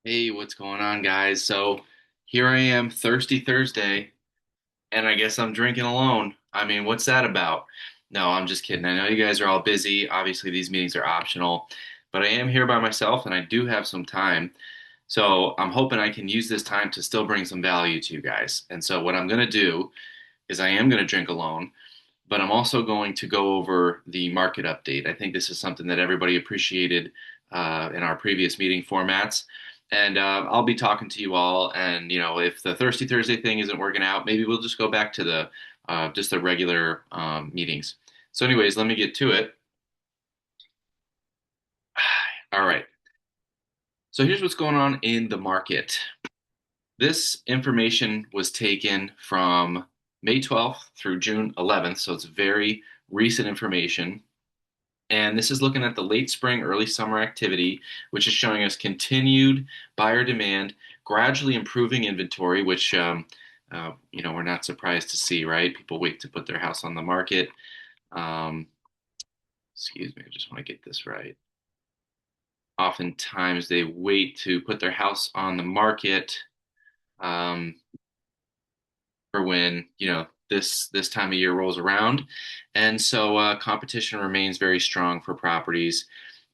Hey, what's going on, guys? So here I am, Thirsty Thursday, and I guess I'm drinking alone. I mean, what's that about? No, I'm just kidding. I know you guys are all busy. Obviously, these meetings are optional, but I am here by myself and I do have some time. So I'm hoping I can use this time to still bring some value to you guys. And so what I'm going to do is I am going to drink alone, but I'm also going to go over the market update. I think this is something that everybody appreciated in our previous meeting formats. And I'll be talking to you all. And if the Thirsty Thursday thing isn't working out, maybe we'll just go back to the just the regular meetings. So, anyways, let me get to it. All right. So here's what's going on in the market. This information was taken from May 12th through June 11th, so it's very recent information. And this is looking at the late spring, early summer activity, which is showing us continued buyer demand, gradually improving inventory, which we're not surprised to see, right? People wait to put their house on the market. Um, Excuse me, I just want to get this right. Oftentimes they wait to put their house on the market um, for when this time of year rolls around, and so competition remains very strong for properties.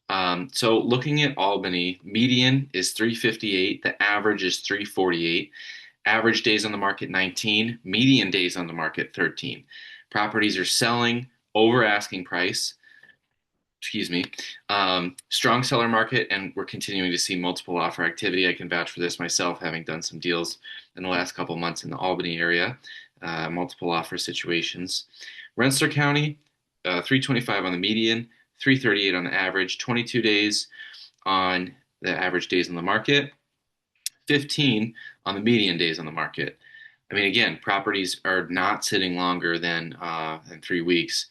So looking at Albany, median is 358, the average is 348, average days on the market 19, median days on the market 13. Properties are selling over asking price. Excuse me. Strong seller market, and we're continuing to see multiple offer activity. I can vouch for this myself, having done some deals in the last couple months in the Albany area, multiple offer situations. Rensselaer County, 325 on the median, 338 on the average, 22 days on the average days on the market, 15 on the median days on the market. I mean, again, properties are not sitting longer than 3 weeks,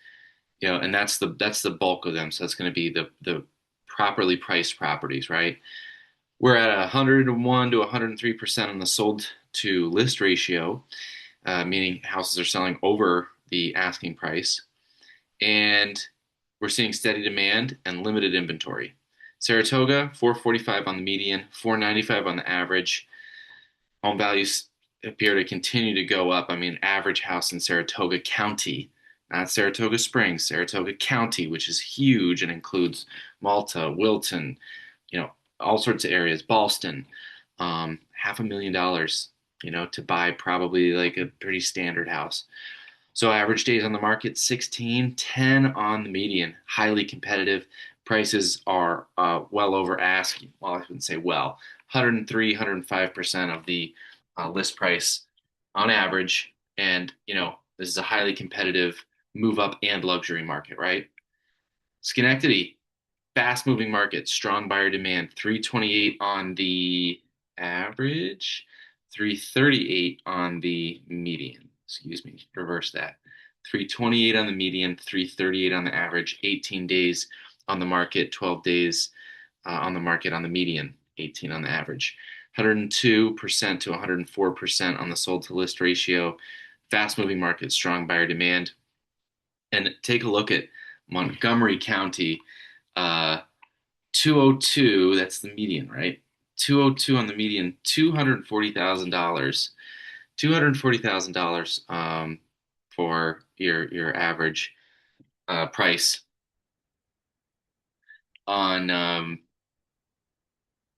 and that's the bulk of them. So that's going to be the properly priced properties, right? We're at 101 to 103% on the sold to list ratio, meaning houses are selling over the asking price, and we're seeing steady demand and limited inventory. Saratoga, 445 on the median, 495 on the average. Home values appear to continue to go up. I mean, average house in Saratoga County, not Saratoga Springs, Saratoga County, which is huge and includes Malta, Wilton, all sorts of areas, Ballston, $500,000, to buy probably like a pretty standard house. So average days on the market, 16, 10 on the median, highly competitive. Prices are well over ask. Well, I wouldn't say well, 103, 105% of the list price on average. And, this is a highly competitive move up and luxury market, right? Schenectady, fast moving market, strong buyer demand, 328 on the average, 338 on the median. Excuse me, reverse that. 328 on the median, 338 on the average, 18 days on the market, 12 days on the market on the median, 18 on the average. 102% to 104% on the sold to list ratio. Fast moving market, strong buyer demand. And take a look at Montgomery County, uh, 202, that's the median, right? 202 on the median, $240,000. $240,000 for your average price on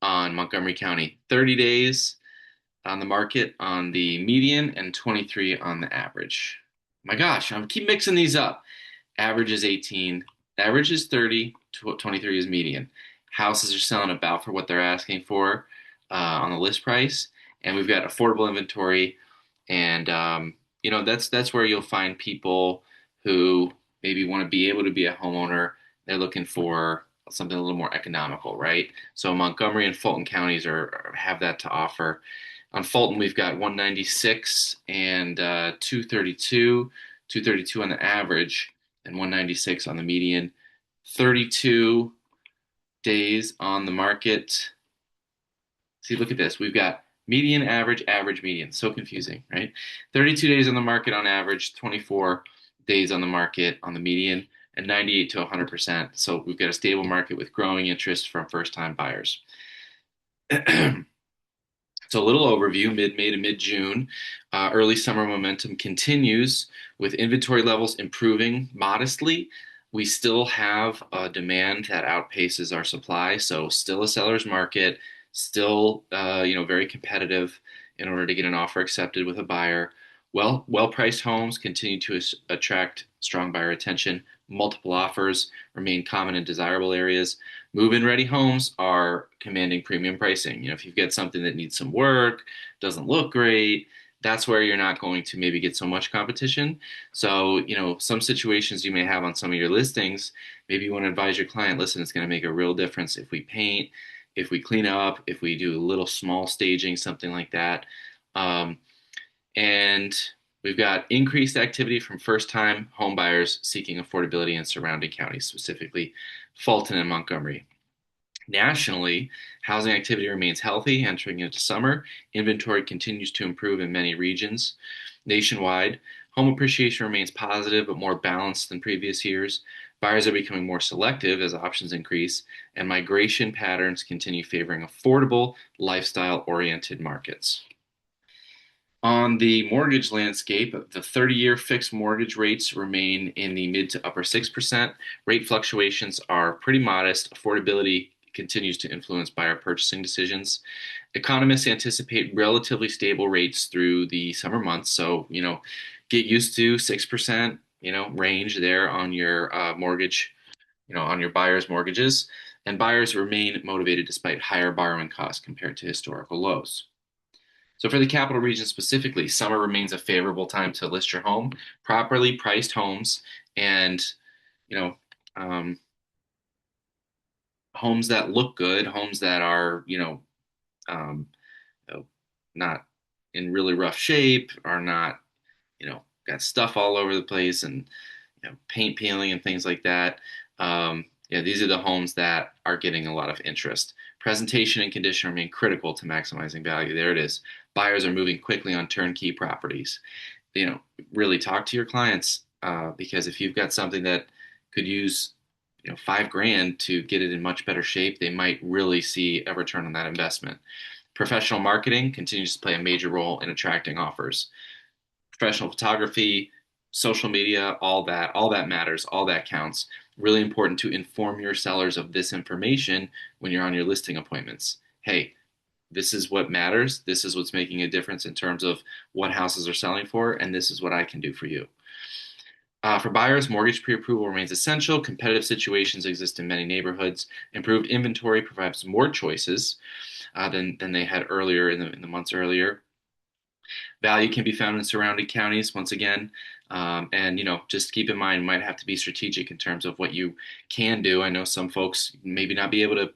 on Montgomery County. 30 days on the market on the median and 23 on the average. My gosh, I keep mixing these up. Average is 18, average is 30, 23 is median. Houses are selling about for what they're asking for on the list price, and we've got affordable inventory, and that's where you'll find people who maybe want to be able to be a homeowner. They're looking for something a little more economical, right? So Montgomery and Fulton counties have that to offer. On Fulton, we've got 196 and 232, 232 on the average, and 196 on the median. 32 days on the market. See, look at this. We've got median, average, average, median. So confusing, right? 32 days on the market on average, 24 days on the market on the median, and 98 to 100%. So we've got a stable market with growing interest from first-time buyers. So, a little overview mid-May to mid-June. Early summer momentum continues with inventory levels improving modestly. We still have a demand that outpaces our supply, so still a seller's market, still very competitive in order to get an offer accepted with a buyer. Well-priced homes continue to attract strong buyer attention. Multiple offers remain common in desirable areas. Move-in ready homes are commanding premium pricing. If you've got something that needs some work, doesn't look great, that's where you're not going to maybe get so much competition. So, some situations you may have on some of your listings, maybe you want to advise your client, listen, it's going to make a real difference if we paint, if we clean up, if we do a little small staging, something like that. Um, and we've got increased activity from first-time home buyers seeking affordability in surrounding counties, specifically Fulton and Montgomery. Nationally, housing activity remains healthy entering into summer. Inventory continues to improve in many regions. Nationwide, home appreciation remains positive but more balanced than previous years. Buyers are becoming more selective as options increase, and migration patterns continue favoring affordable, lifestyle-oriented markets. On the mortgage landscape, the 30-year fixed mortgage rates remain in the mid to upper 6%. Rate fluctuations are pretty modest. Affordability continues to influence buyer purchasing decisions. Economists anticipate relatively stable rates through the summer months. So, get used to 6%, range there on your mortgage, on your buyers' mortgages. And buyers remain motivated despite higher borrowing costs compared to historical lows. So for the capital region specifically, summer remains a favorable time to list your home. Properly priced homes and you know um, homes that look good, homes that are um, you know, not in really rough shape, are not got stuff all over the place and paint peeling and things like that. Yeah, these are the homes that are getting a lot of interest. Presentation and condition remain critical to maximizing value. There it is. Buyers are moving quickly on turnkey properties. Really talk to your clients because if you've got something that could use 5 grand to get it in much better shape, they might really see a return on that investment. Professional marketing continues to play a major role in attracting offers. Professional photography, social media, all that matters, all that counts. Really important to inform your sellers of this information when you're on your listing appointments. Hey, this is what matters. This is what's making a difference in terms of what houses are selling for, and this is what I can do for you. For buyers, mortgage pre-approval remains essential. Competitive situations exist in many neighborhoods. Improved inventory provides more choices than they had earlier in the months earlier. Value can be found in surrounding counties once again. And just keep in mind, you might have to be strategic in terms of what you can do. I know some folks maybe not be able to,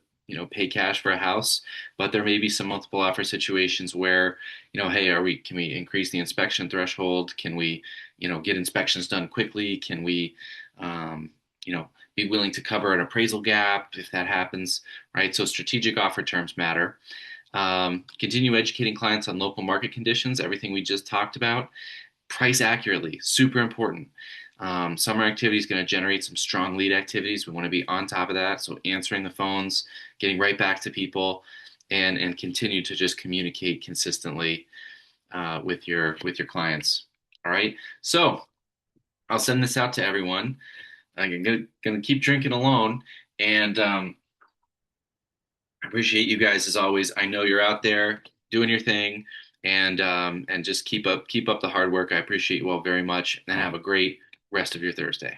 pay cash for a house, but there may be some multiple offer situations where, hey, can we increase the inspection threshold? Can we, get inspections done quickly? Can we, be willing to cover an appraisal gap if that happens, right? So strategic offer terms matter. Continue educating clients on local market conditions, everything we just talked about. Price accurately, super important. Summer activity is going to generate some strong lead activities. We want to be on top of that. So answering the phones, getting right back to people, and continue to just communicate consistently with your clients. All right. So I'll send this out to everyone. I'm gonna keep drinking alone, and I appreciate you guys as always. I know you're out there doing your thing, and just keep up the hard work. I appreciate you all very much, and have a great rest of your Thursday.